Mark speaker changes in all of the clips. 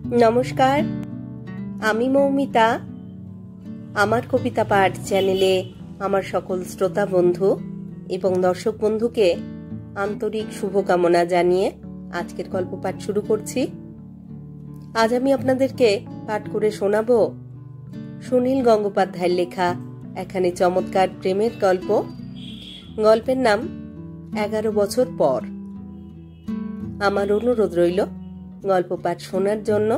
Speaker 1: নমস্কার, আমি মৌমিতা। আমার কবিতা পাঠ চ্যানেলে আমার সকল শ্রোতা বন্ধু এবং দর্শক বন্ধুকে আন্তরিক শুভকামনা জানিয়ে আজকের গল্প পাঠ শুরু করছি। আজ আমি আপনাদেরকে পাঠ করে শোনাব সুনীল গঙ্গোপাধ্যায়ের লেখা এখানে চমৎকার প্রেমের গল্প। গল্পের নাম 11 বছর পর। আমার অনুরোধ রইল গল্প পাঠ শোনার জন্য।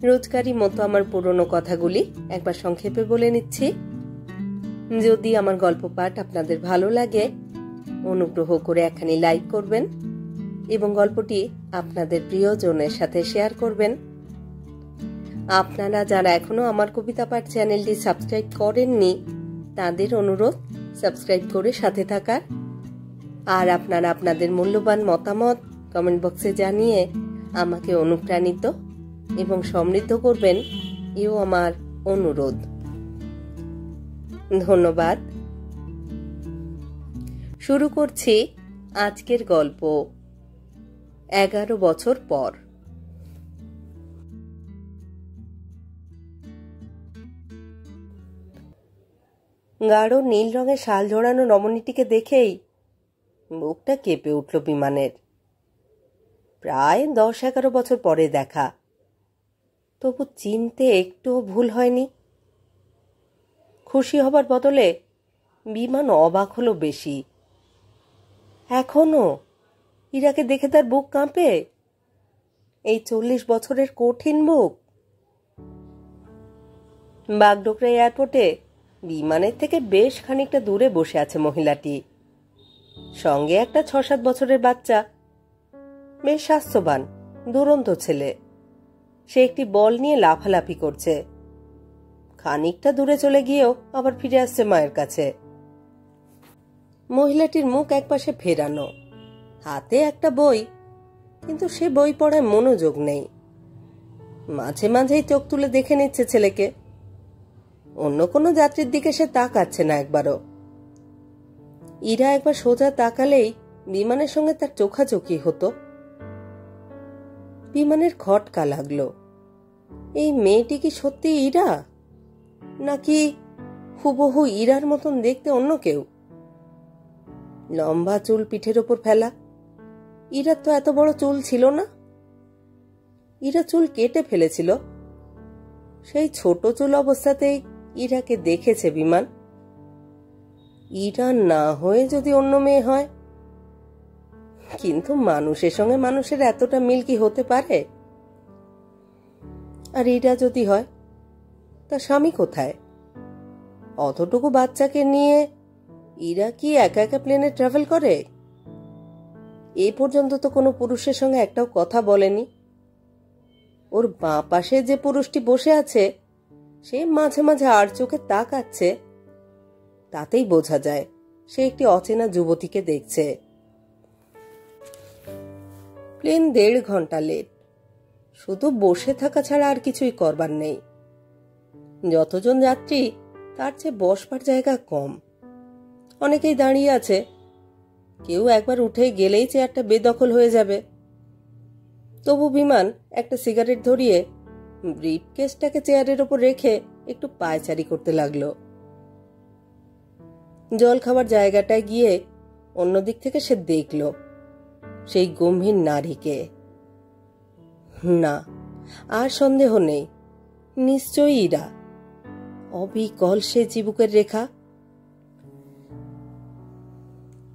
Speaker 1: রোজকারই মতো আমার পুরনো কথাগুলি একবার সংক্ষেপে বলে নিচ্ছি। যদি আমার গল্প পাঠ আপনাদের ভালো লাগে, অনুগ্রহ করে একখানি লাইক করবেন এবং গল্পটি আপনাদের প্রিয়জনের সাথে শেয়ার করবেন। আপনারা যারা এখনো আমার কবিতা পাঠ চ্যানেলটি সাবস্ক্রাইব করেননি, তাদের অনুরোধ সাবস্ক্রাইব করে সাথে থাকার। আর আপনারা আপনাদের মূল্যবান মতামত কমেন্ট বক্সে জানিয়ে আমাকে অনুপ্রাণিত এবং সমৃদ্ধ করবেন, এও আমার অনুরোধ। ধন্যবাদ। শুরু করছি আজকের গল্প 11 বছর পর। গাঢ় নীল রঙের শাল জড়ানো রমণীটিকে দেখেই বুকটা কেঁপে উঠল বিমানের। প্রায় 10-11 বছর পরে দেখা, তবু চিনতে একটুও ভুল হয়নি। খুশি হবার বদলে বিমান অবাক হলো বেশি। এখনো ইরাকে দেখে তার বুক কাঁপে, এই 40 বছরের কঠিন বুক। বাগডোগরা এয়ারপোর্টে বিমানের থেকে বেশ খানিকটা দূরে বসে আছে মহিলাটি, সঙ্গে একটা 6-7 বছরের বাচ্চা। বেশ স্বাস্থ্যবান, দুরন্ত ছেলে। সে একটি বল নিয়ে লাফালাফি করছে। খানিকটা দূরে চলে গিয়েও আবার ফিরে আসছে মায়ের কাছে। মহিলাটির মুখ একপাশে ফেরানো, হাতে একটা বই, কিন্তু সে বই পড়ায় মনোযোগ নেই। মাঝে মাঝেই চোখ তুলে দেখে নিচ্ছে ছেলেকে। অন্য কোনো যাত্রীর দিকে সে তাকাচ্ছে না একবারও। ইরা একবার সোজা তাকালেই বিমানের সঙ্গে তার চোখাচোখি হতো। বিমানের খটকা লাগলো। এই মেয়েটি কি সত্যি ইরা, নাকি হুবহু ইরার মতন দেখতে অন্য কেউ? লম্বা চুল পিঠের ওপর ফেলা। ইরার তো এত বড় চুল ছিল না। ইরা চুল কেটে ফেলেছিল। সেই ছোট চুল অবস্থাতেই ইরাকে দেখেছে বিমান। ইরা না হয়ে যদি অন্য মেয়ে হয়? কিন্তু মানুষের সঙ্গে মানুষের এতটা মিল কি হতে পারে? আর ইরা যদি হয়, তার স্বামী কোথায়? অতটুকু বাচ্চাকে নিয়ে ইরা কি একা একা প্লেনে ট্রাভেল করে? এই পর্যন্ত তো কোনো পুরুষের সঙ্গে একটাও কথা বলেনি। ওর বাঁ পাশে যে পুরুষটি বসে আছে, সে মাঝে মাঝে আর চোখে তাকাচ্ছে। তাতেই বোঝা যায় সে একটি অচেনা যুবতীকে দেখছে। প্লেন 1.5 ঘন্টা লেট। শুধু বসে থাকা ছাড়া আর কিছুই করবার নেই। যতজন যাত্রী, তার চেয়ে বসবার জায়গা কম। অনেকেই দাঁড়িয়ে আছে। কেউ একবার উঠে গেলেই চেয়ারটা বেদখল হয়ে যাবে। তবু বিমান একটা সিগারেট ধরিয়ে ব্রিফকেসটাকে চেয়ারের ওপর রেখে একটু পায়চারি করতে লাগলো। জল খাবার জায়গাটায় গিয়ে অন্যদিক থেকে সে দেখল সেই গম্ভীর নারীকে। না, আর সন্দেহ নেই, নিশ্চয়ই ইরা। অবিকল সে চিবুকের রেখা।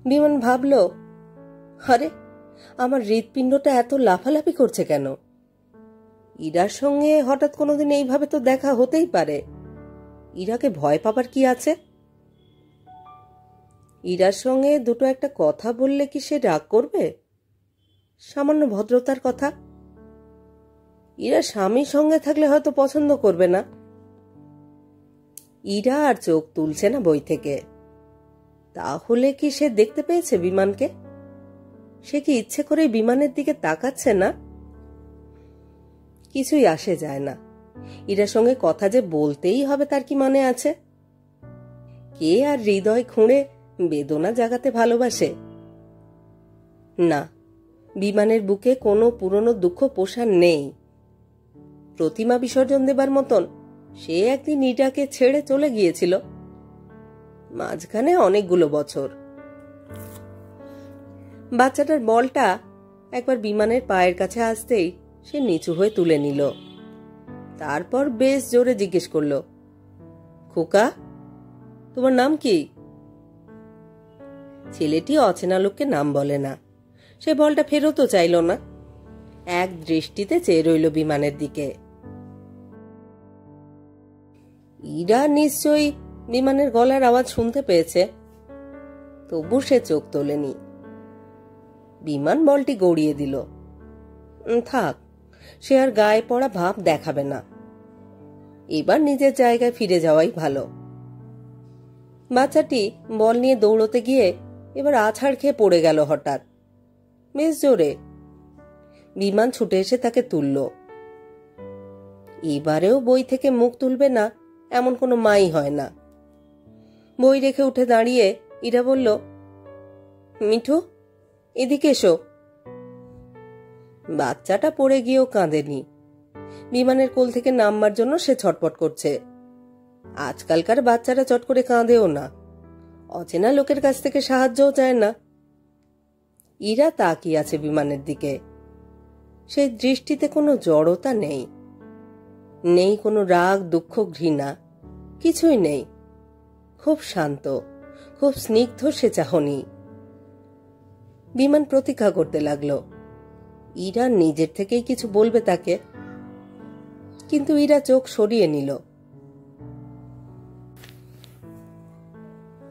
Speaker 1: বিমান ভাবল, আরে আমার হৃৎপিণ্ডটা এত লাফালাফি করছে কেন? ইরার সঙ্গে হঠাৎ কোনোদিন এইভাবে তো দেখা হতেই পারে। ইরাকে ভয় পাবার কি আছে? ইরার সঙ্গে দুটো একটা কথা বললে কি সে রাগ করবে? সামান্য ভদ্রতার কথা। ইরা স্বামীর সঙ্গে থাকলে হয়তো পছন্দ করবে না। ইরা আর চোখ তুলছে না বই থেকে। তাহলে কি সে দেখতে পেয়েছে বিমানকে? সে কি ইচ্ছে করে বিমানের দিকে তাকাচ্ছে না? কিছুই আসে যায় না। ইরার সঙ্গে কথা যে বলতেই হবে তার কি মানে আছে? কে আর হৃদয় খুঁড়ে বেদনা জাগাতে ভালোবাসে? না, বিমানের বুকে কোনো পুরনো দুঃখ পোষার নেই, প্রতিমা বিসর্জন দেবার মতন সে একদিন ইরাকে ছেড়ে চলে গিয়েছিল। মাঝখানে অনেকগুলো বছর। বাচ্চাটার বলটা একবার বিমানের পায়ের কাছে আসতেই সে নিচু হয়ে তুলে নিল। তারপর বেশ জোরে জিজ্ঞেস করল, খোকা, তোমার নাম কি? ছেলেটি অচেনা লোককে নাম বলে না। সে বলটা ফেরতও চাইল না, এক দৃষ্টিতে চেয়ে রইল বিমানের দিকে। ইরা নিশ্চয়ই বিমানের গলার আওয়াজ শুনতে পেয়েছে, তবু সে চোখ তোলেনি। বিমান বলটি গড়িয়ে দিল। থাক, সে আর গায়ে পড়া ভাব দেখাবে না। এবার নিজের জায়গায় ফিরে যাওয়াই ভালো। বাচ্চাটি বল নিয়ে দৌড়তে গিয়ে এবার আছাড় খেয়ে পড়ে গেল হঠাৎ, বেশ জোরে। বিমান ছুটে এসে তাকে তুলল। এবারেও বই থেকে মুখ তুলবে না এমন কোনো মাই হয় না। বই রেখে উঠে দাঁড়িয়ে ইরা বলল, মিঠু, এদিকে এসো। বাচ্চাটা পড়ে গিয়েও কাঁদেনি। বিমানের কোল থেকে নামবার জন্য সে ছটপট করছে। আজকালকার বাচ্চারা চট করে কাঁদেও না, অচেনা লোকের কাছ থেকে সাহায্যও চায় না। ইরা তাকিয়ে আছে বিমানের দিকে। সেই দৃষ্টিতে কোনো জড়তা নেই, নেই কোনো রাগ, দুঃখ, ঘৃণা, কিছুই নেই। খুব শান্ত, খুব স্নিগ্ধ সে চাহনি। বিমান প্রতীক্ষা করতে লাগলো ইরা নিজের থেকেই কিছু বলবে তাকে, কিন্তু ইরা চোখ সরিয়ে নিল।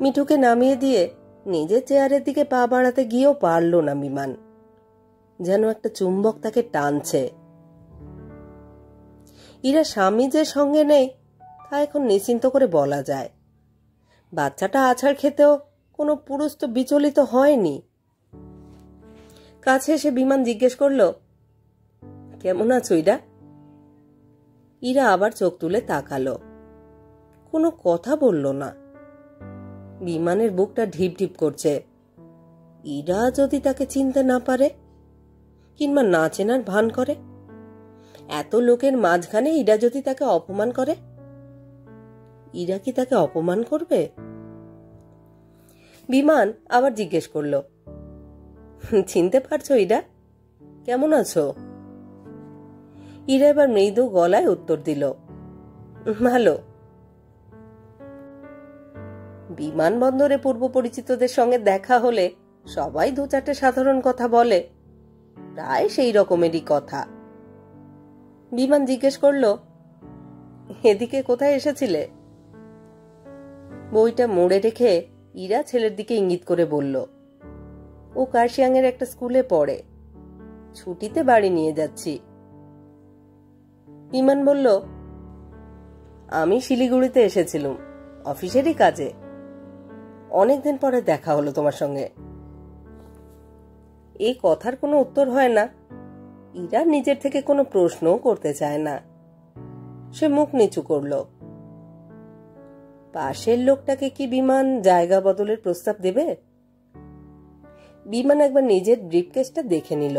Speaker 1: মিঠুকে নামিয়ে দিয়ে নিজের চেয়ারের দিকে পা বাড়াতে গিয়েও পারল না বিমান। যেন একটা চুম্বক তাকে টানছে। ইরা স্বামী যে সঙ্গে নেই তা এখন নিশ্চিন্ত করে বলা যায়। বাচ্চাটা আছাড় খেতেও কোনো পুরুষ তো বিচলিত হয়নি। কাছে এসে বিমান জিজ্ঞেস করল, কেমন আছো ইরা? ইরা আবার চোখ তুলে তাকালো, কোনো কথা বলল না। বিমানের বুকটা ঢিপ ঢিপ করছে। ইরা যদি তাকে চিনতে না পারে, কিংবা না চেনার ভান করে, এত লোকের মাঝখানে ইরা যদি তাকে অপমান করে, ইরা কি তাকে অপমান করবে? বিমান আবার জিজ্ঞেস করল, চিনতে পারছো ইরা? কেমন আছো? ইরা এবার মৃদু গলায় উত্তর দিল, ভালো। বিমানবন্দরে পূর্ব পরিচিতদের সঙ্গে দেখা হলে সবাই দু চারটে সাধারণ কথা বলে, প্রায় সেই রকমেরই কথা। বিমান জিজ্ঞেস করল, এদিকে কোথায় এসেছিলে? বইটা মোড়ে রেখে ইরা ছেলের দিকে ইঙ্গিত করে বলল, ও কার্শিয়াংয়ের একটা স্কুলে পড়ে, ছুটিতে বাড়ি নিয়ে যাচ্ছি। বিমান বলল, আমি শিলিগুড়িতে এসেছিলাম অফিসেরই কাজে। অনেকদিন পরে দেখা হলো তোমার সঙ্গে। এই কথার কোনো উত্তর হয় না। ইরা নিজের থেকে কোনো প্রশ্নও করতে চায় না। সে মুখ নিচু করল। পাশের লোকটাকে কি বিমান জায়গা বদলের প্রস্তাব দেবে? বিমান একবার নিজের ব্রিফকেসটা দেখে নিল।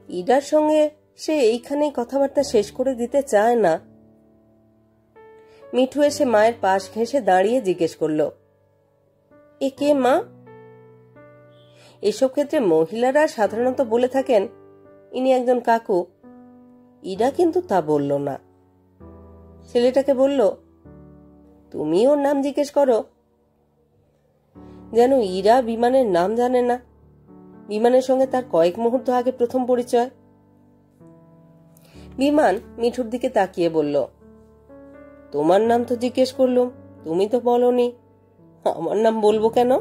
Speaker 1: ইরার সঙ্গে সে এইখানেই কথাবার্তা শেষ করে দিতে চায় না। মিঠু এসে মায়ের পাশ ঘেঁষে দাঁড়িয়ে জিজ্ঞেস করল, এ কে মা? এসব ক্ষেত্রে মহিলারা সাধারণত বলে থাকেন, ইনি একজন কাকু। ইরা কিন্তু তা বলল না। ছেলেটাকে বলল, তুমি ওর নাম জিজ্ঞেস করো। যেন ইরা বিমানের নাম জানে না। বিমানের সঙ্গে তার কয়েক মুহূর্ত আগে প্রথম পরিচয়। বিমান মিঠুর দিকে তাকিয়ে বলল, তোমার নাম তো জিজ্ঞেস করলুম, তুমি তো বলনি। আমার নাম বলবো কেন?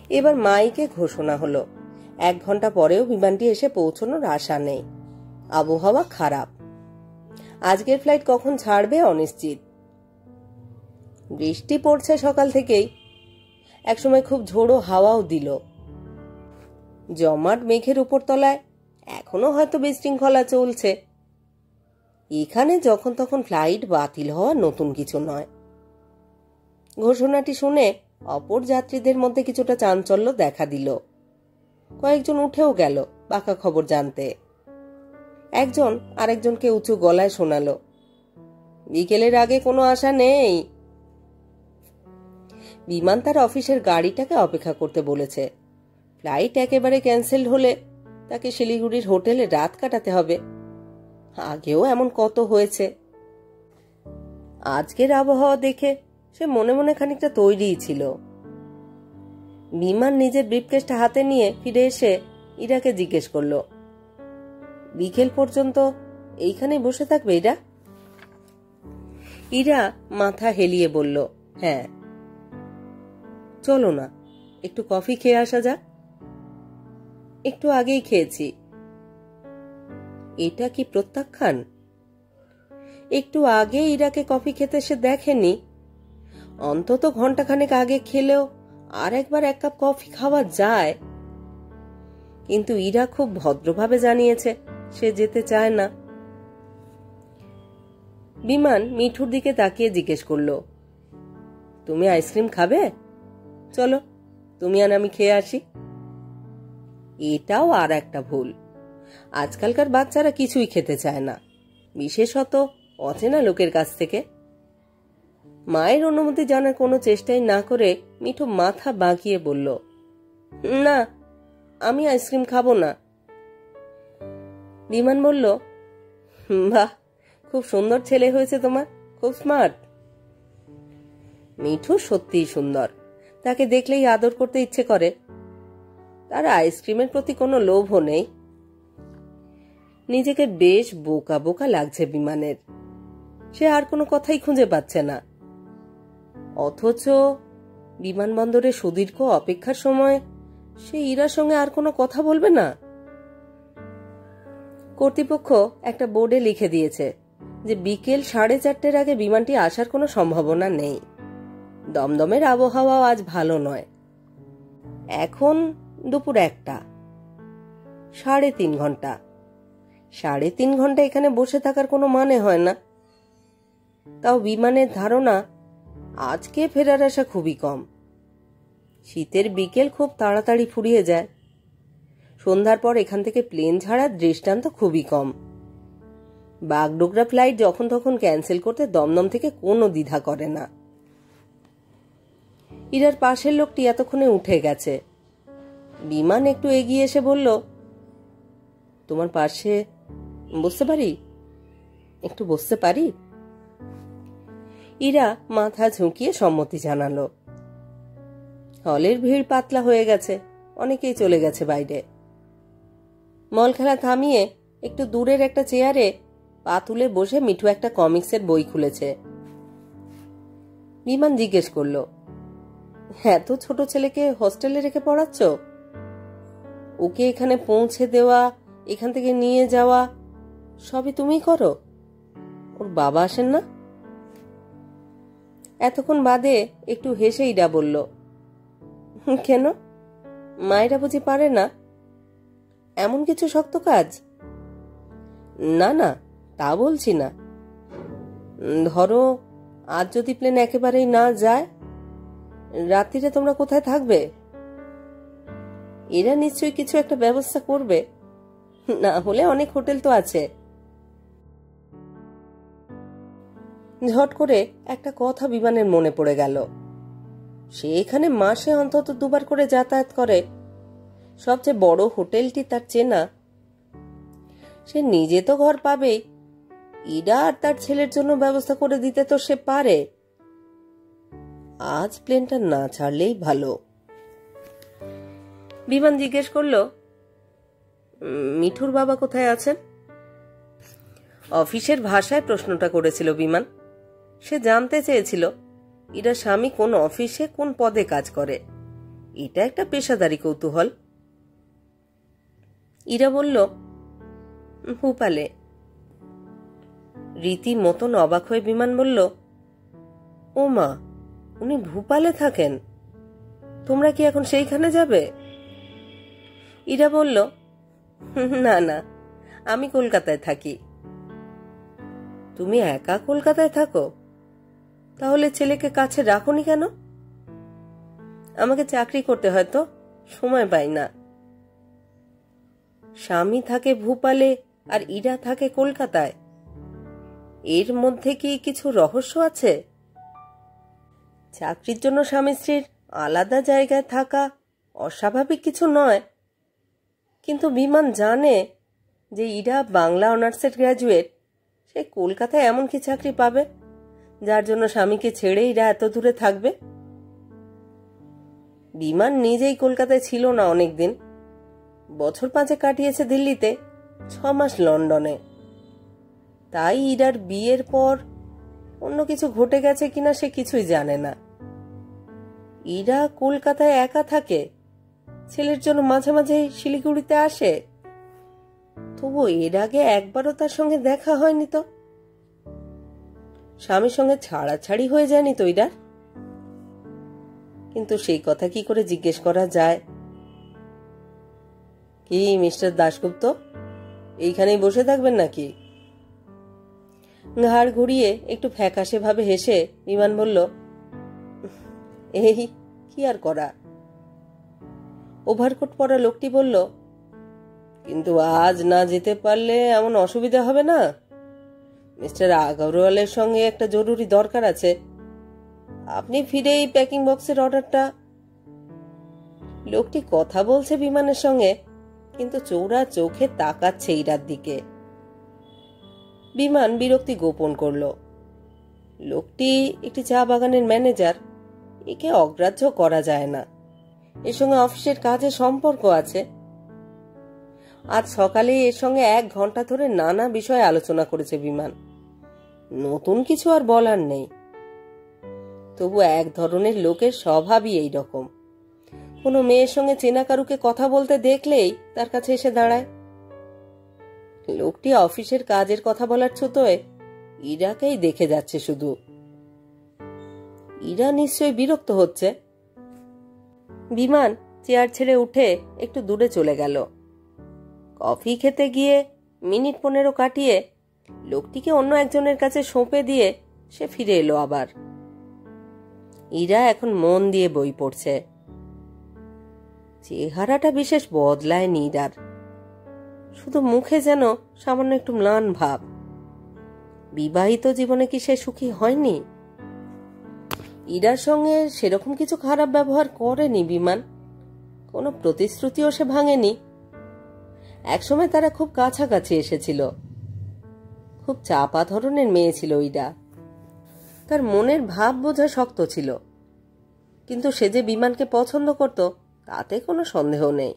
Speaker 1: এবার মাইকে ঘোষণা হলো, 1 ঘন্টা পরেও বিমানটি এসে পৌঁছানোর আশা নেই। আবহাওয়া খারাপ। আজকের ফ্লাইট কখন ছাড়বে অনিশ্চিত। বৃষ্টি পড়ছে সকাল থেকেই। একসময় খুব ঝোড়ো হাওয়াও দিল। জমাট মেঘের উপর তলায় এখনো হয়তো বিশৃঙ্খলা চলছে। এখানে যখন তখন ফ্লাইট বাতিল হওয়া নতুন কিছু নয়। ঘোষণাটি শুনে অপর যাত্রীদের মধ্যে কিছুটা চাঞ্চল্য দেখা দিল। কয়েকজন উঠেও গেল বাঁকা খবর জানতে। একজন আরেকজনকে উঁচু গলায় শোনালো, বিকেলের আগে কোনো আশা নেই। বিমান তার অফিসের গাড়িটাকে অপেক্ষা করতে বলেছে। ফ্লাইট একেবারে ক্যান্সেলড হলে তাকে শিলিগুড়ির হোটেলে রাত কাটাতে হবে। আগেও এমন কত হয়েছে। আজকের আবহাওয়া দেখে সে মনে মনে খানিকটা তৈরিই ছিল। বিমান নিজের ব্রিফকেসটা হাতে নিয়ে ফিরে এসে ইরাকে জিজ্ঞেস করলো, বিকেল পর্যন্ত এইখানে বসে থাকবে ইরা? ইরা মাথা হেলিয়ে বলল, হ্যাঁ। চলো না, একটু কফি খেয়ে আসা যাক। একটু আগেই খেয়েছি। এটা কি প্রত্যাখ্যান? একটু আগে ইরাকে কফি খেতে সে দেখেনি। অন্তত ঘন্টাখানেক আগে খেলেও আর একবার এক কাপ কফি খাওয়া যায়। কিন্তু ইরা খুব ভদ্রভাবে জানিয়েছে সে যেতে চায় না। বিমান মিঠুর দিকে তাকিয়ে জিজ্ঞেস করলো, তুমি আইসক্রিম খাবে? চলো, তুমি আর আমি খেয়ে আসি। এটাও আর একটা ভুল। আজকালকার বাচ্চারা কিছুই খেতে চায় না, বিশেষত অচেনা লোকের কাছ থেকে। মায়ের অনুমতি জানার কোনো চেষ্টাই না করে মিঠু মাথা বাঁকিয়ে বলল, না, আমি আইসক্রিম খাবো না। বিমান বলল, বাহ, খুব সুন্দর ছেলে হয়েছে তোমার, খুব স্মার্ট। মিঠু সত্যিই সুন্দর, তাকে দেখলেই আদর করতে ইচ্ছে করে। তার আইসক্রিমের প্রতি কোনো লোভও নেই। নিজেকে বেশ বোকা বোকা লাগছে বিমানের। সে আর কোনো কথাই খুঁজে পাচ্ছে না। অথচ বিমানবন্দরে সুদীর্ঘ অপেক্ষার সময় সে ইরার সঙ্গে আর কোনো কথা বলবে না। কর্তৃপক্ষ একটা বোর্ডে লিখে দিয়েছে যে বিকেল 4:30 আগে বিমানটি আসার কোনো সম্ভাবনা নেই। দমদমের আবহাওয়া আজ ভালো নয়। এখন দুপুর 1টা। 3.5 ঘন্টা। 3.5 ঘন্টা এখানে বসে থাকার কোনো মানে হয় না। তাও বিমানের ধারণা আজকে ফেরার আশা খুবই কম। শীতের বিকেল খুব তাড়াতাড়ি ফুরিয়ে যায়। সন্ধ্যার পর এখান থেকে প্লেন ছাড়ার দৃষ্টান্ত খুবই কম। বাগডোগরা ফ্লাইট যখন তখন ক্যান্সেল করতে দমদম থেকে কোনো দ্বিধা করে না। ইরার পাশের লোকটি এতক্ষণে উঠে গেছে। বিমান একটু এগিয়ে এসে বলল, তোমার পাশে বসতে পারি? একটু বসতে পারি? ইরা মাথা ঝুঁকিয়ে সম্মতি জানালো। হলের ভিড় পাতলা হয়ে গেছে, অনেকেই চলে গেছে বাইরে। মল খেলা থামিয়ে একটু দূরের একটা চেয়ারে পা তুলে বসে মিঠু একটা কমিক্সের বই খুলেছে। বিমান জিজ্ঞেস করলো, এত ছোট ছেলেকে হোস্টেলে রেখে পড়াচ্ছ? ওকে এখানে পৌঁছে দেওয়া, এখান থেকে নিয়ে যাওয়া সবই তুমি করো? ওর বাবা আসেন না? এতক্ষণ বাদে একটু হেসে ইরা বলল, কেন, মায়েরা বুঝি পারে না এমন কিছু শক্ত কাজ? না না, তা বলছি না। ধরো আজ যদি প্লেন একেবারেই না যায়, রাত্রিরে তোমরা কোথায় থাকবে? এরা নিশ্চয়ই কিছু একটা ব্যবস্থা করবে, না হলে অনেক হোটেল তো আছে। ঝট করে একটা কথা বিমানের মনে পড়ে গেল। সে এখানে মাসে অন্তত 2বার করে যাতায়াত করে। সবচেয়ে বড় হোটেলটি তার চেনা। সে নিজে তো ঘর পাবেই, ইরা আর তার ছেলের জন্য ব্যবস্থা করে দিতে তো সে পারে। আজ প্লেনটা না ছাড়লেই ভালো। বিমান জিজ্ঞেস করলো, মিঠুর বাবা কোথায় আছেন? অফিসের ভাষায় প্রশ্নটা করেছিল বিমান। সে জানতে চেয়েছিল ইরা স্বামী কোন অফিসে কোন পদে কাজ করে। এটা একটা পেশাদারি কৌতূহল। ইরা বলল, ভূপালে। রীতি মতন অবাক হয়ে বিমান বলল, ও মা, উনি ভূপালে থাকেন? তোমরা কি এখন সেইখানে যাবে? ইরা বলল, না না, আমি কলকাতায় থাকি। তুমি একা কলকাতায় থাকো? তাহলে ছেলেকে কাছে রাখোনি কেন? আমাকে চাকরি করতে হয় তো, সময় পাই না। স্বামী থাকে ভূপালে, আর ইরা থাকে কলকাতায়। এর মধ্যে কি কিছু রহস্য আছে? চাকরির জন্য স্বামী স্ত্রীর আলাদা জায়গায় থাকা অস্বাভাবিক কিছু নয়, কিন্তু বিমান জানে যে ইরা বাংলা অনার্সের গ্র্যাজুয়েট। সে কলকাতায় এমন কি চাকরি পাবে যার জন্য স্বামীকে ছেড়ে ইরা এত দূরে থাকবে? বিমান নিজেই কলকাতায় ছিল না অনেকদিন। বছর 5 কাটিয়েছে দিল্লিতে, 6 মাস লন্ডনে। তাই ইরার বিয়ের পর অন্য কিছু ঘটে গেছে কিনা সে কিছুই জানে না। ইরা কলকাতায় একা থাকে, ছেলের জন্য মাঝে মাঝে শিলিগুড়িতে আসে। তবু এর আগে একবারও তার সঙ্গে দেখা হয়নি তো। স্বামীর সঙ্গে ছাড়াছাড়ি হয়ে যায়নি তো ইরার? কিন্তু সেই কথা কি করে জিজ্ঞেস করা যায়? কি মিস্টার দাশগুপ্ত, এইখানেই বসে থাকবেন নাকি? ঘাড় ঘুরিয়ে একটু ফ্যাকাশে ভাবে হেসে বিমান বলল, এই কি আর করা। ওভারকোট পরা লোকটি বলল, কিন্তু আজ না যেতে পারলে এমন অসুবিধা হবে না? মিস্টার আগরওয়ালের সঙ্গে একটা জরুরি দরকার আছে। আপনি ফিরে এই প্যাকিং বক্সের অর্ডারটা। লোকটি কথা বলছে বিমানের সঙ্গে, কিন্তু চৌড়া চোখে তাকাচ্ছে ইরার দিকে। বিমান বিরক্তি গোপন করল। লোকটি একটি চা বাগানের ম্যানেজার, একে অগ্রাহ্য করা যায় না। এর সঙ্গে অফিসের কাজে সম্পর্ক আছে। আজ সকালে এর সঙ্গে 1 ঘন্টা ধরে নানা বিষয়ে আলোচনা করেছে বিমান। নতুন কিছু আর বলার নেই। তবু এক ধরনের লোকের স্বভাবই এই রকম। কোনো মেয়ের সঙ্গে চেনা কারুকে কথা বলতে দেখলেই তার কাছে এসে দাঁড়ায়। লোকটি অফিসের কাজের কথা বলার ছুতোয় ইরাকেই দেখে যাচ্ছে শুধু। ইরা নিশ্চয়ই বিরক্ত হচ্ছে। বিমান চেয়ার ছেড়ে উঠে একটু দূরে চলে গেল। কফি খেতে গিয়ে মিনিট 15 কাটিয়ে লোকটিকে অন্য একজনের কাছে সঁপে দিয়ে সে ফিরে এলো আবার। ইরা এখন মন দিয়ে বই পড়ছে। চেহারাটা বিশেষ বদলায়নি ইরার, শুধু মুখে যেন সামান্য একটু ম্লান ভাব। বিবাহিত জীবনে কি সে সুখী হয়নি? ইরার সঙ্গে সেরকম কিছু খারাপ ব্যবহার করেনি বিমান, কোনো প্রতিশ্রুতিও সে ভাঙেনি। একসময় তারা খুব কাছাকাছি এসেছিল। খুব চাপা ধরনের মেয়ে ছিল ইরা। তার মনের ভাব বোঝা শক্ত ছিল, কিন্তু সে যে বিমানকে পছন্দ করত তাতে কোনো সন্দেহ নেই।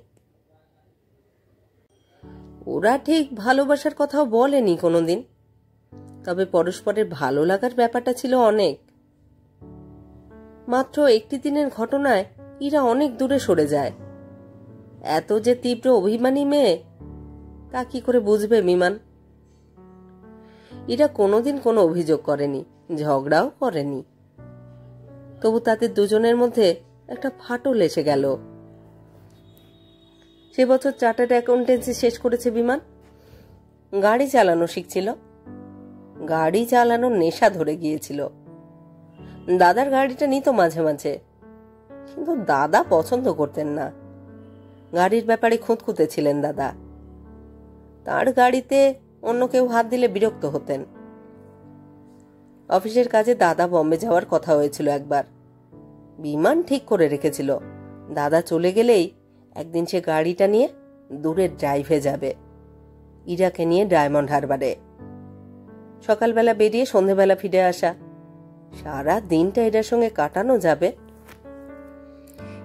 Speaker 1: ওরা ঠিক ভালোবাসার কথাও বলেনি কোনোদিন, তবে পরস্পরের ভালো লাগার ব্যাপারটা ছিল অনেক। মাত্র একটি দিনের ঘটনায় ইরা অনেক দূরে সরে যায়। এত যে তীব্র অভিমানী মেয়ে তা কি করে বুঝবে বিমান? ইরা কোনোদিন কোনো অভিযোগ করেনি, ঝগড়াও করেনি। তবু তাদের দুজনের মধ্যে একটা ফাটল এসে গেল। সে বছর চার্টার্ড অ্যাকাউন্টেন্সি শেষ করেছে বিমান। গাড়ি চালানো শিখছিল। গাড়ি চালানোর নেশা ধরে গিয়েছিল। দাদার গাড়িটা নিত মাঝে মাঝে, কিন্তু দাদা পছন্দ করতেন না। গাড়ির ব্যাপারে খুঁতখুঁতে ছিলেন দাদা। তার গাড়িতে অন্য কেউ হাত দিলে বিরক্ত হতেন। অফিসের কাজে দাদা বম্বে যাওয়ার কথা হয়েছিল একবার। বিমান ঠিক করে রেখেছিল দাদা চলে গেলেই একদিন সে গাড়িটা নিয়ে দূরের ড্রাইভে যাবে, ইরাকে নিয়ে ডায়মন্ড হারবারে। সকালবেলা বেরিয়ে সন্ধেবেলা ফিরে আসা, সারা দিনটা এটার সঙ্গে কাটানো যাবে।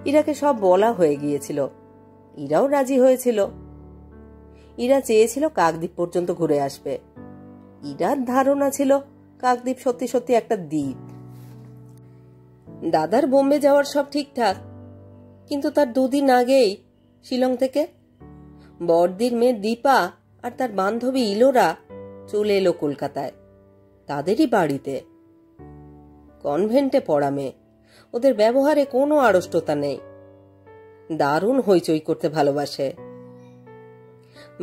Speaker 1: ইরাকে সব বলা হয়ে গিয়েছিল, ইরাও রাজি হয়েছিল। ইরা চেয়েছিল কাকদ্বীপ পর্যন্ত ঘুরে আসবে। ইরার ধারণা ছিল কাকদ্বীপ সত্যি সত্যি একটা দ্বীপ। দাদার বোম্বে যাওয়ার সব ঠিকঠাক, কিন্তু তার 2 দিন আগেই শিলং থেকে বড়দির মেয়ে দীপা আর তার বান্ধবী ইলোরা চলে এলো কলকাতায়, তাদেরই বাড়িতে। কনভেন্টে পড়া মেয়ে, ওদের ব্যবহারে কোনো আড়ষ্টতা নেই। দারুণ হইচই করতে ভালোবাসে।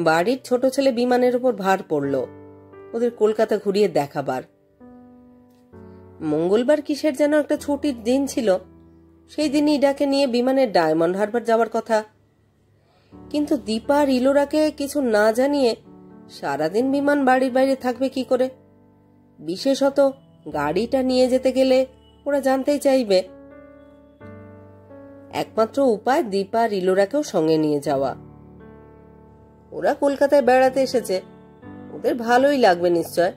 Speaker 1: বাড়ির ছোট ছেলে বিমানের উপর ভার পড়ল ওদের কলকাতা ঘুরিয়ে দেখাবার। মঙ্গলবার কিসের যেন একটা ছুটির দিন ছিল। সেই দিনই ইরাকে নিয়ে বিমানের ডায়মন্ড হারবার যাওয়ার কথা। কিন্তু দীপা আর ইলোরাকে কিছু না জানিয়ে সারাদিন বিমান বাড়ির বাইরে থাকবে কি করে? বিশেষত গাড়িটা নিয়ে যেতে গেলে ওরা জানতেই চাইবে। একমাত্র উপায় দীপা আর ইলোরাকেও সঙ্গে নিয়ে যাওয়া। ওরা কলকাতায় বেড়াতে এসেছে, ওদের ভালোই লাগবে নিশ্চয়।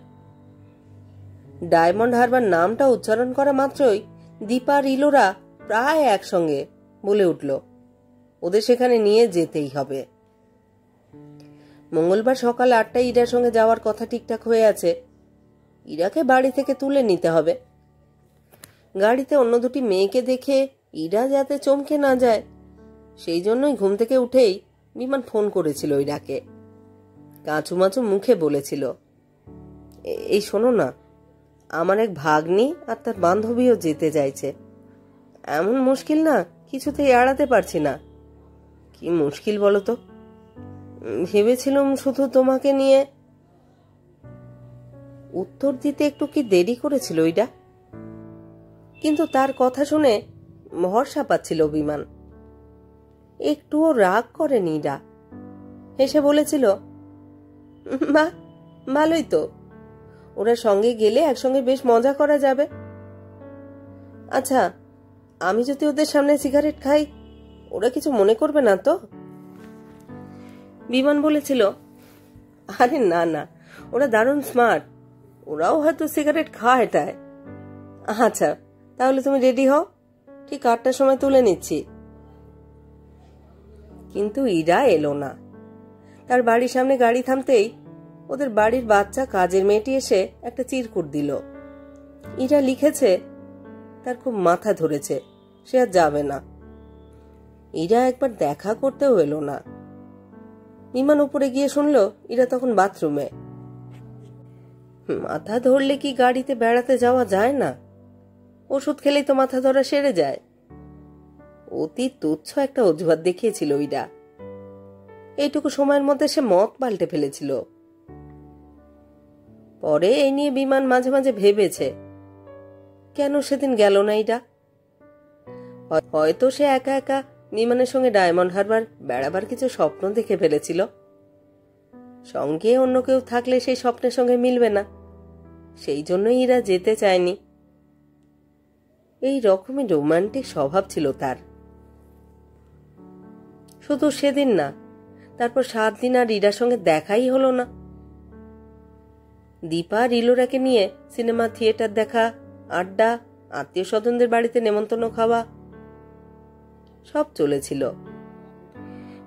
Speaker 1: ডায়মন্ড হারবার নামটা উচ্চারণ করা মাত্রই দীপা আর ইলোরা প্রায় একসঙ্গে বলে উঠল, ওদের সেখানে নিয়ে যেতেই হবে। মঙ্গলবার সকাল 8টায় ইরার সঙ্গে যাওয়ার কথা ঠিকঠাক হয়ে আছে। ইরাকে বাড়ি থেকে তুলে নিতে হবে। গাড়িতে অন্য দুটি মেয়েকে দেখে ইরা যাতে চমকে না যায়, সেই জন্যই ঘুম থেকে উঠেই বিমান ফোন করেছিল ইরাকে। কাঁচুমাচু মুখে বলেছিল, এই শোনো না, আমার এক ভাগ্নি আর তার বান্ধবীও যেতে চাইছে। এমন মুশকিল না, কিছুতেই এড়াতে পারছি না। কি মুশকিল বলো তো? ভেবেছিলাম শুধু তোমাকে নিয়ে। উত্তর দিতে একটু কি দেরি করেছিল ইরা, কিন্তু তার কথা শুনে ভরসা পাচ্ছিল বিমান। একটুও রাগ করেনি ইরা, হেসে বলেছিল, মা ভালোই তো, ওরা সঙ্গে গেলে একসঙ্গে বেশ মজা করা যাবে। আচ্ছা, আমি যদি ওদের সামনে সিগারেট খাই, ওরা কিছু মনে করবে না তো? বিমান বলেছিল, আরে না না, ওরা দারুণ স্মার্ট, ওরাও হয়তো সিগারেট খায় এটায়। আচ্ছা, তাহলে তুমি রেডি হও, ঠিক 8টার সময় তুলে নিচ্ছি। কিন্তু ইরা এলো না। তার বাড়ির সামনে গাড়ি থামতেই ওদের বাড়ির বাচ্চা কাজের মেয়েটি এসে একটা চিরকুট দিল। ইরা লিখেছে তার খুব মাথা ধরেছে, সে আর যাবে না। ইরা একবার দেখা করতেও এলো না। বিমান উপরে গিয়ে শুনল ইরা তখন বাথরুমে। মাথা ধরলে কি গাড়িতে বেড়াতে যাওয়া যায় না? ওষুধ খেলেই তো মাথা ধরা সেরে যায়। অতি তুচ্ছ একটা অজুহাত দেখিয়েছিল ইরা। এইটুকু সময়ের মধ্যে সে মত পাল্টে ফেলেছিল। পরে এই নিয়ে বিমান মাঝে মাঝে ভেবেছে, কেন সেদিন গেল না ইরা। হয়তো সে একা একা বিমানের সঙ্গে ডায়মন্ড হারবার বেড়াবার কিছু স্বপ্ন দেখে ফেলেছিল। সঙ্গে অন্য কেউ থাকলে সেই স্বপ্নের সঙ্গে মিলবে না, সেই জন্যই ইরা যেতে চায়নি। এই রকমই রোমান্টিক স্বভাব ছিল তার। শুধু সেদিন না, তারপর 7 দিন আর ইরার সঙ্গে দেখাই হলো না। দীপা আর ইলোরাকে নিয়ে সিনেমা, থিয়েটার দেখা, আড্ডা, আত্মীয় স্বজনদের বাড়িতে নেমন্তন্ন খাওয়া সব চলেছিল।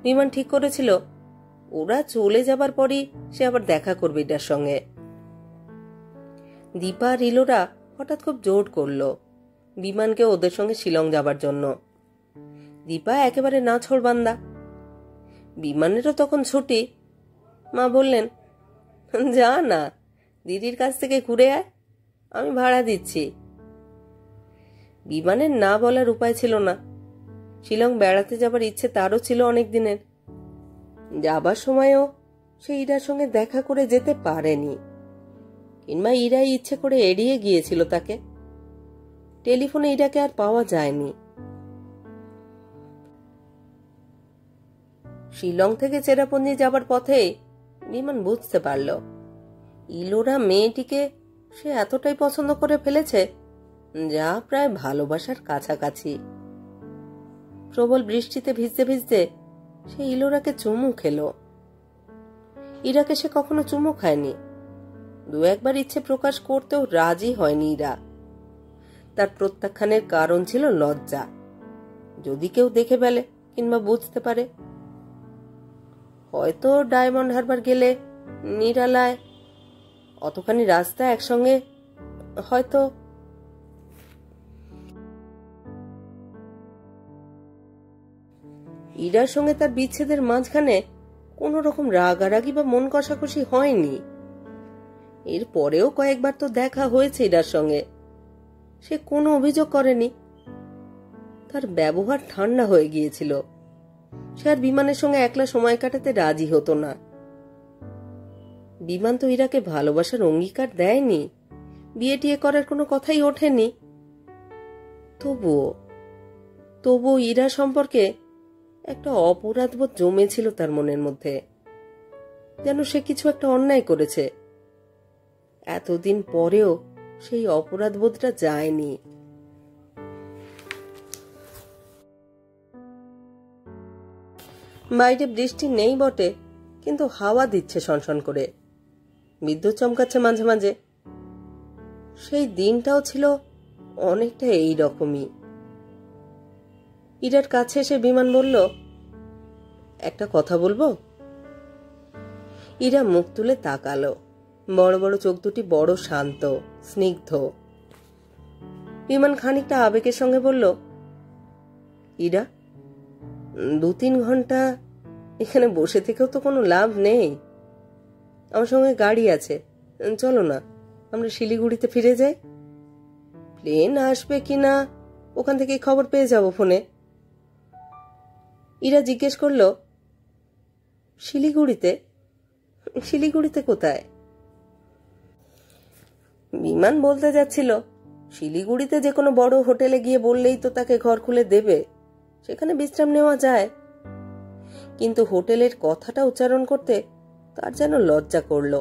Speaker 1: বিমান ঠিক করেছিল ওরা চলে যাবার পরই সে আবার দেখা করবে ইরার সঙ্গে। দীপা আর ইলোরা হঠাৎ খুব জোর করলো বিমানকে ওদের সঙ্গে শিলং যাবার জন্য। দীপা একেবারে নাছোড়বান্দা। বিমানেরও তখন ছুটি। মা বললেন, যা না, দিদির কাছ থেকে ঘুরে আয়, আমি ভাড়া দিচ্ছি। বিমানের না বলার উপায় ছিল না। শিলং বেড়াতে যাবার ইচ্ছে তারও ছিল অনেক দিনের। যাবার সময়ও সে ইরার সঙ্গে দেখা করে যেতে পারেনি, কিংবা ইরাই ইচ্ছে করে এড়িয়ে গিয়েছিল তাকে। টেলিফোনে ইরাকে আর পাওয়া যায়নি। শিলং থেকে চেরাপুঞ্জি যাবার পথে বিমান বুঝতে পারল ইলোরা মেয়েটিকে সে এতটাই পছন্দ করে ফেলেছে যা প্রায় ভালোবাসার কাছাকাছি। প্রবল বৃষ্টিতে ভিজতে ভিজতে সে ইলোরাকে চুমু খেলো। ইরাকে সে কখনো চুমু খায়নি। 2-1বার ইচ্ছে প্রকাশ করতেও রাজি হয়নি ইরা। তার প্রত্যাখ্যানের কারণ ছিল লজ্জা, যদি কেউ দেখে ফেলে কিংবা বুঝতে পারে। হয়তো ডায়মন্ড হারবার গেলে নিরালায় অতখানি রাস্তা একসঙ্গে হয়তো। ইরার সঙ্গে তার বিচ্ছেদের মাঝখানে কোন রকম রাগারাগি বা মন কষাকষি হয়নি। এর পরেও কয়েকবার তো দেখা হয়েছে ইরার সঙ্গে, সে কোনো অভিযোগ করেনি। তার ব্যবহার ঠান্ডা হয়ে গিয়েছিল। সে আর বিমানের সঙ্গে একলা সময় কাটাতে রাজি হতো না। বিমান তো ইরাকে ভালোবাসার অঙ্গীকার দেয়নি, বিয়ে টিয়ে করার কোনো কথাই ওঠেনি। তবুও ইরা সম্পর্কে একটা অপরাধবোধ জমেছিল তার মনের মধ্যে। যেন সে কিছু একটা অন্যায় করেছে। এতদিন পরেও সেই অপরাধবোধটা যায়নি। বাইরে বৃষ্টি নেই বটে, কিন্তু হাওয়া দিচ্ছে সনসন করে, বিদ্যুৎ চমকাচ্ছে মাঝে মাঝে। সেই দিনটাও ছিল অনেকটা এই রকমই। ইরার কাছে এসে বিমান বলল, একটা কথা বলবো? ইরা মুখ তুলে তাকালো। বড় বড় চোখ দুটি বড় শান্ত, স্নিগ্ধ। বিমান খানিকটা আবেগের সঙ্গে বলল, ইরা, 2-3 ঘন্টা এখানে বসে থেকেও তো কোনো লাভ নেই। আমার সঙ্গে গাড়ি আছে, চলো না আমরা শিলিগুড়িতে ফিরে যাই। প্লেন আসবে কিনা ওখান থেকে খবর পেয়ে যাব ফোনে। ইরা জিজ্ঞেস করল, শিলিগুড়িতে? শিলিগুড়িতে কোথায়? বিমান বলতে যাচ্ছিল, শিলিগুড়িতে যে কোনো বড় হোটেলে গিয়ে বললেই তো তাকে ঘর খুলে দেবে, সেখানে বিশ্রাম নেওয়া যায়। কিন্তু হোটেলের কথাটা উচ্চারণ করতে তার যেন লজ্জা করল।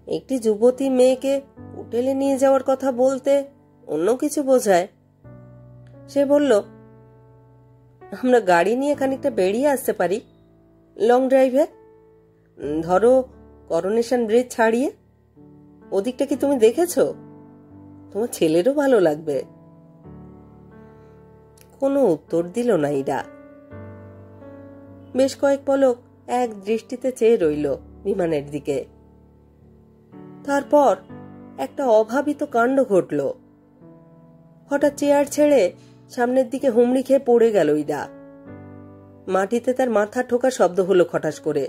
Speaker 1: একটি যুবতী মেয়েকে হোটেলে নিয়ে যাওয়ার কথা বলতে অন্য কিছু বোঝায়। সে বলল, আমরা গাড়ি নিয়ে খানিকটা বেরিয়ে আসতে পারি, লং ড্রাইভে। ধরো করোনেশন ব্রিজ ছাড়িয়ে। ওদিকটা কি তুমি দেখেছো? তোমার ছেলেরও ভালো লাগবে। কোনো উত্তর দিল না ইরা। বেশ কয়েক পলক এক দৃষ্টিতে চেয়ে রইল বিমানের দিকে। তারপর একটা অভাবিত কাণ্ড ঘটল। হঠাৎ চেয়ার ছেড়ে সামনের দিকে হুমড়ি খেয়ে পড়ে গেল ইরা। মাটিতে তার মাথা ঠোকা শব্দ হলো খটাস করে।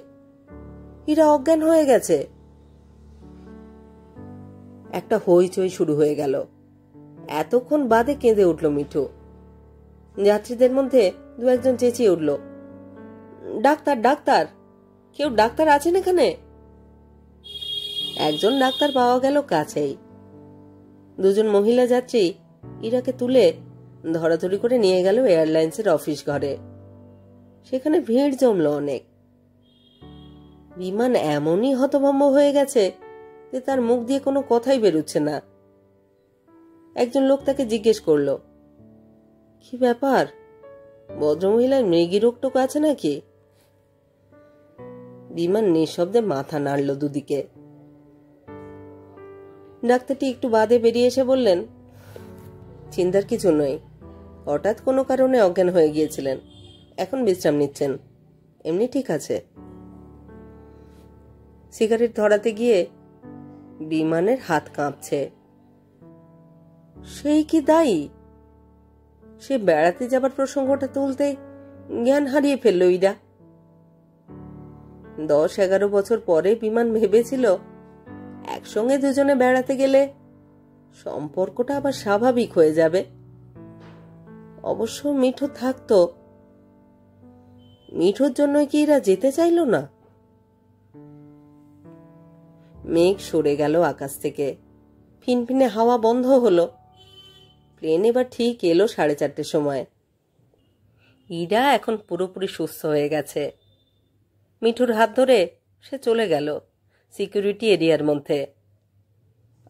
Speaker 1: ইরা অজ্ঞান হয়ে গেছে। একটা হইচই শুরু হয়ে গেল। এতক্ষণ বাদে কেঁদে উঠল মিঠু। যাত্রীদের মধ্যে 2-1 চেঁচিয়ে উঠল, ডাক্তার, ডাক্তার, কেউ ডাক্তার আছেন এখানে? একজন ডাক্তার পাওয়া গেল কাছেই। 2 মহিলা যাত্রী ইরাকে তুলে ধরাধরি করে নিয়ে গেল এয়ারলাইন্সের অফিস ঘরে। সেখানে ভিড় জমল অনেক। বিমান এমনই হতভম্ব হয়ে গেছে যে তার মুখ দিয়ে কোনো কথাই বেরুচ্ছে না। একজন লোক তাকে জিজ্ঞেস করল, কি ব্যাপার, ভদ্রমহিলার মৃগী রোগটোক আছে নাকি? বিমান নিঃশব্দে মাথা নাড়ল দুদিকে। ডাক্তারটি একটু বাদে বেরিয়ে এসে বললেন, চিন্তার কিছু নয়, হঠাৎ কোনো কারণে অজ্ঞান হয়ে গিয়েছিলেন, এখন বিশ্রাম নিচ্ছেন, এমনি ঠিক আছে। সিগারেট ধরাতে গিয়ে বিমানের হাত কাঁপছে। সেই কি দায়ী? সে বেড়াতে যাবার প্রসঙ্গটা তুলতে জ্ঞান হারিয়ে ফেলল ইরা। 10-11 বছর পরে বিমান ভেবেছিল একসঙ্গে দুজনে বেড়াতে গেলে সম্পর্কটা আবার স্বাভাবিক হয়ে যাবে। অবশ্য মিঠু থাকতো। মিঠুর জন্য কি ইরা যেতে চাইল না? মেঘ সরে গেল আকাশ থেকে। ফিনফিনে হাওয়া বন্ধ হলো। প্লেন এবার ঠিক এলো 4:30 সময়। ইরা এখন পুরোপুরি সুস্থ হয়ে গেছে। মিঠুর হাত ধরে সে চলে গেল সিকিউরিটি এরিয়ার মধ্যে।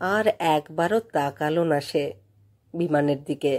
Speaker 1: আর একবারও তাকালো না সে বিমানের দিকে।